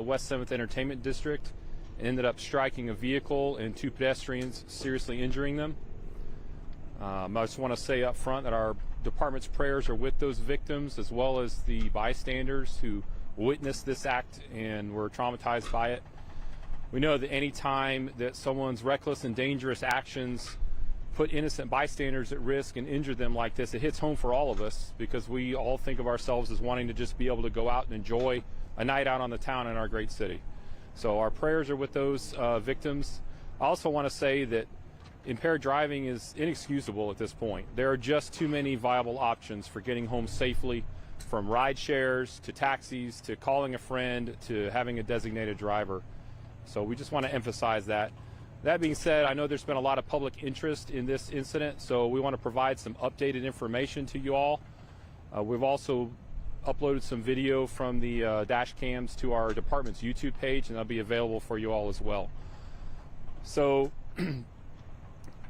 the West 7th Entertainment District and ended up striking a vehicle and 2 pedestrians, seriously injuring them. I just want to say up front that our department's prayers are with those victims as well as the bystanders who witnessed this act and were traumatized by it. We know that any time that someone's reckless and dangerous actions put innocent bystanders at risk and injure them like this, it hits home for all of us because we all think of ourselves as wanting to just be able to go out and enjoy a night out on the town in our great city. So our prayers are with those victims. I also want to say that impaired driving is inexcusable at this point. There are just too many viable options for getting home safely, from ride shares to taxis to calling a friend to having a designated driver. So we just want to emphasize that. That being said, I know there's been a lot of public interest in this incident, so we want to provide some updated information to you all. We've also uploaded some video from the dash cams to our department's YouTube page, and that'll be available for you all as well. So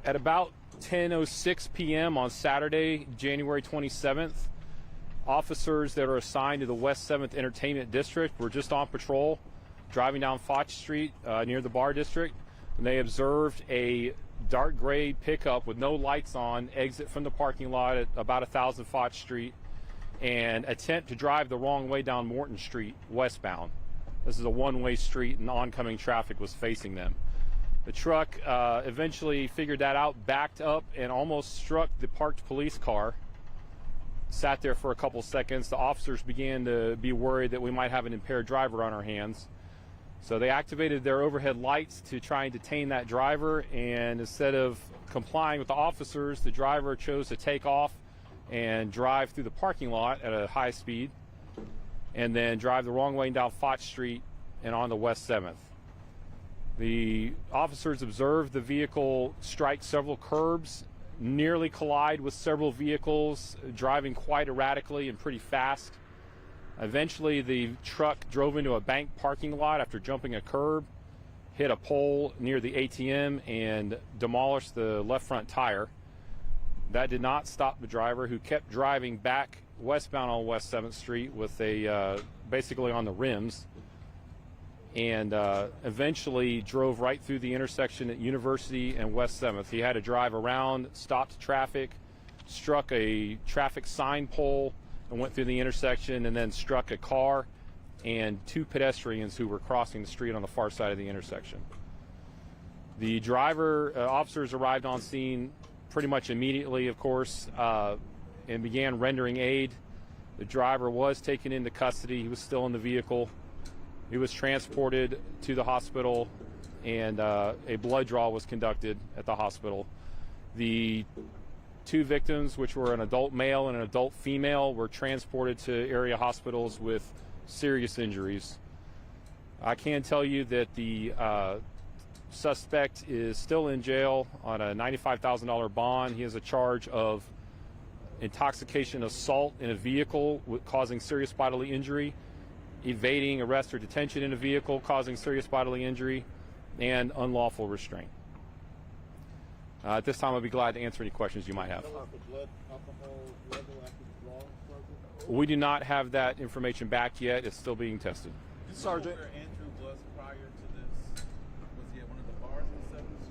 at about 10:06 p.m. on Saturday, January 27th, officers that are assigned to the West 7th Entertainment District were just on patrol, driving down Foch Street near the Bar District, and they observed a dark gray pickup with no lights on exit from the parking lot at about 1000 Foch Street and attempt to drive the wrong way down Morton Street westbound. This is a one-way street and oncoming traffic was facing them. The truck eventually figured that out, backed up and almost struck the parked police car. Sat there for a couple seconds. The officers began to be worried that we might have an impaired driver on our hands. So they activated their overhead lights to try and detain that driver, and instead of complying with the officers, the driver chose to take off and drive through the parking lot at a high speed and then drive the wrong way down Foch Street and on the West 7th. The officers observed the vehicle strike several curbs, nearly collide with several vehicles, driving quite erratically and pretty fast. Eventually, the truck drove into a bank parking lot after jumping a curb, hit a pole near the ATM, and demolished the left front tire. That did not stop the driver, who kept driving back westbound on West 7th Street with a basically on the rims, and eventually drove right through the intersection at University and West 7th. He had to drive around, stopped traffic, struck a traffic sign pole, and went through the intersection, and then struck a car and 2 pedestrians who were crossing the street on the far side of the intersection. The driver, officers arrived on scene pretty much immediately, of course, and began rendering aid. The driver was taken into custody. He was still in the vehicle. He was transported to the hospital, and a blood draw was conducted at the hospital. The 2 victims, which were an adult male and an adult female, were transported to area hospitals with serious injuries. I can tell you that the suspect is still in jail on a $95,000 bond. He has a charge of intoxication assault in a vehicle causing serious bodily injury, evading arrest or detention in a vehicle causing serious bodily injury, and unlawful restraint. At this time, I'll be glad to answer any questions you might have. We do not have that information back yet. It's still being tested. Sergeant, where Andrew was prior to this? Was he at one of the bars on 7th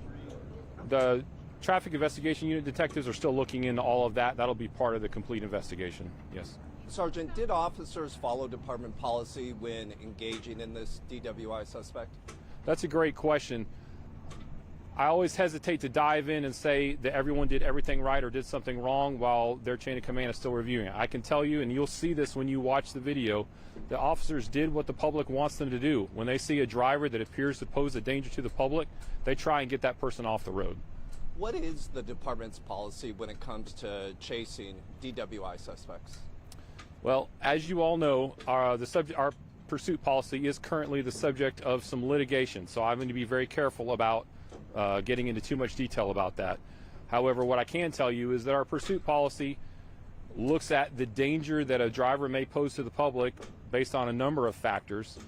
Street? The traffic investigation unit detectives are still looking into all of that. That'll be part of the complete investigation. Yes. Sergeant, did officers follow department policy when engaging in this DWI suspect? That's a great question. I always hesitate to dive in and say that everyone did everything right or did something wrong while their chain of command is still reviewing it. I can tell you, and you'll see this when you watch the video, that officers did what the public wants them to do. When they see a driver that appears to pose a danger to the public, they try and get that person off the road. What is the department's policy when it comes to chasing DWI suspects? Well, as you all know, our pursuit policy is currently the subject of some litigation, so I'm going to be very careful about getting into too much detail about that. However, what I can tell you is that our pursuit policy looks at the danger that a driver may pose to the public based on a number of factors,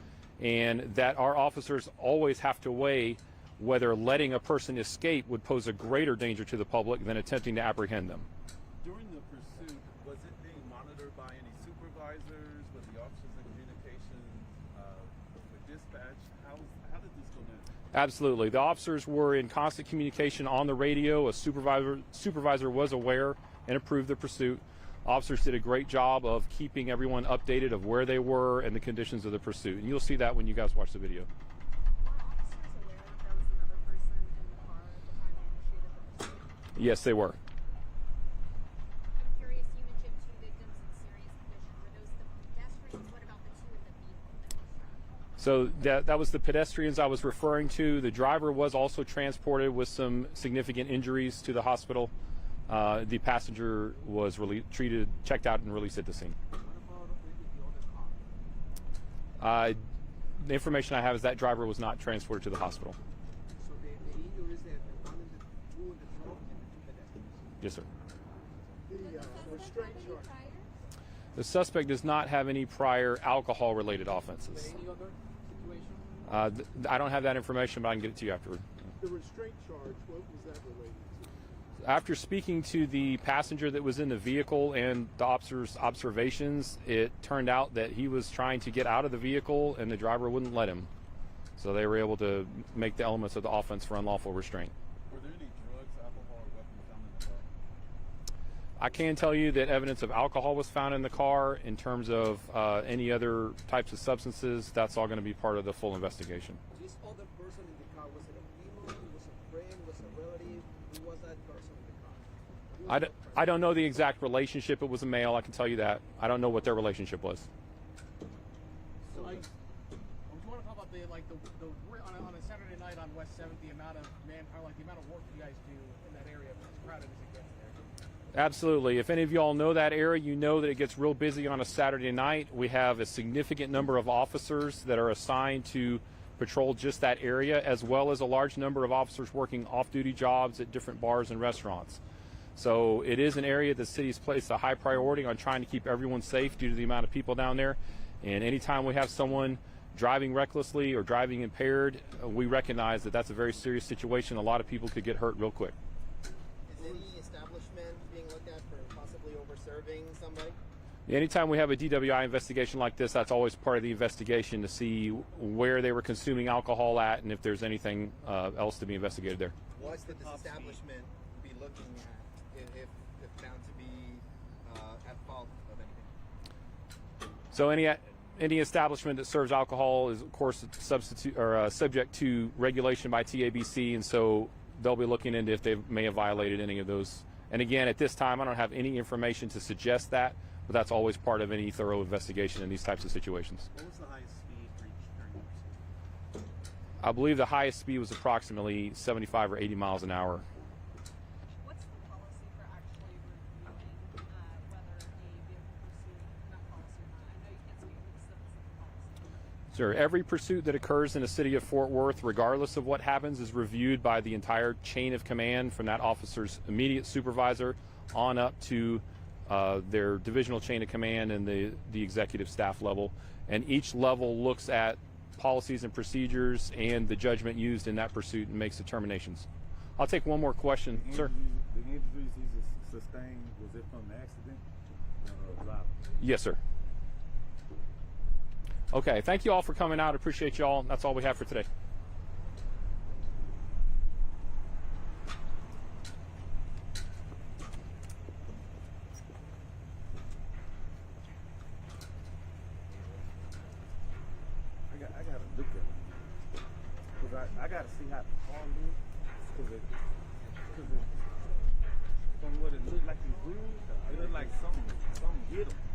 and that our officers always have to weigh whether letting a person escape would pose a greater danger to the public than attempting to apprehend them. During the pursuit, was it being monitored by any supervisors? Was the officers in communication with dispatch? dispatch? How did this go down? Absolutely. The officers were in constant communication on the radio. A supervisor was aware and approved the pursuit. Officers did a great job of keeping everyone updated of where they were and the conditions of the pursuit. And you'll see that when you guys watch the video. Were officers aware that there was another person in the car at the time they initiated the pursuit? Yes, they were. I'm curious, you mentioned 2 victims in serious condition. Were those the pedestrians? What about the 2 in the vehicle that was struck? So that was the pedestrians I was referring to. The driver was also transported with some significant injuries to the hospital. The passenger was treated, checked out, and released at the scene. What about the other car? The information I have is that driver was not transported to the hospital. So the injuries that the one in the two in the truck and the 2 pedestrians. Yes, sir. The restraint charge. The suspect does not have any prior alcohol-related offenses. Any other situation? I don't have that information, but I can get it to you afterward. The restraint charge, what was that related to? After speaking to the passenger that was in the vehicle and the officer's observations, it turned out that he was trying to get out of the vehicle and the driver wouldn't let him. So they were able to make the elements of the offense for unlawful restraint. Were there any drugs, alcohol, or weapons found in the car? I can tell you that evidence of alcohol was found in the car. In terms of any other types of substances, that's all going to be part of the full investigation. This other person in the car, was it a female? Was a friend? Was a relative? Who was that person in the car? I don't know the exact relationship. It was a male, I can tell you that. I don't know what their relationship was. So, like, I want to talk about the on a Saturday night on West 7th, the amount of manpower, like the amount of work you guys do in that area, as crowded as it gets there. Absolutely. If any of you all know that area, you know that it gets real busy on a Saturday night. We have a significant number of officers that are assigned to patrol just that area, as well as a large number of officers working off-duty jobs at different bars and restaurants. So it is an area the city's placed a high priority on trying to keep everyone safe due to the amount of people down there. And anytime we have someone driving recklessly or driving impaired, we recognize that that's a very serious situation. A lot of people could get hurt real quick. Is any establishment being looked at for possibly over-serving somebody? Anytime we have a DWI investigation like this, that's always part of the investigation to see where they were consuming alcohol at and if there's anything else to be investigated there. What would this establishment be looking at if found to be at fault of anything? So any establishment that serves alcohol is, of course, subject to regulation by TABC, and so they'll be looking into if they may have violated any of those. And again, at this time, I don't have any information to suggest that, but that's always part of any thorough investigation in these types of situations. What was the highest speed reached during the pursuit? I believe the highest speed was approximately 75 or 80 miles an hour. What's the policy for actually reviewing whether a vehicle pursuit, not policy or not? I know you can't speak for the citizens of policy. Sure. Every pursuit that occurs in the city of Fort Worth, regardless of what happens, is reviewed by the entire chain of command from that officer's immediate supervisor on up to their divisional chain of command and the executive staff level. And each level looks at policies and procedures and the judgment used in that pursuit and makes determinations. I'll take one more question, sir. The injuries he sustained, was it from the accident? Driver? Yes, sir. Okay, thank you all for coming out. Appreciate you all. That's all we have for today. I gotta look at it. Cause I gotta see how the car looks. Cause from what it looked like he bruised, it looked like something hit him.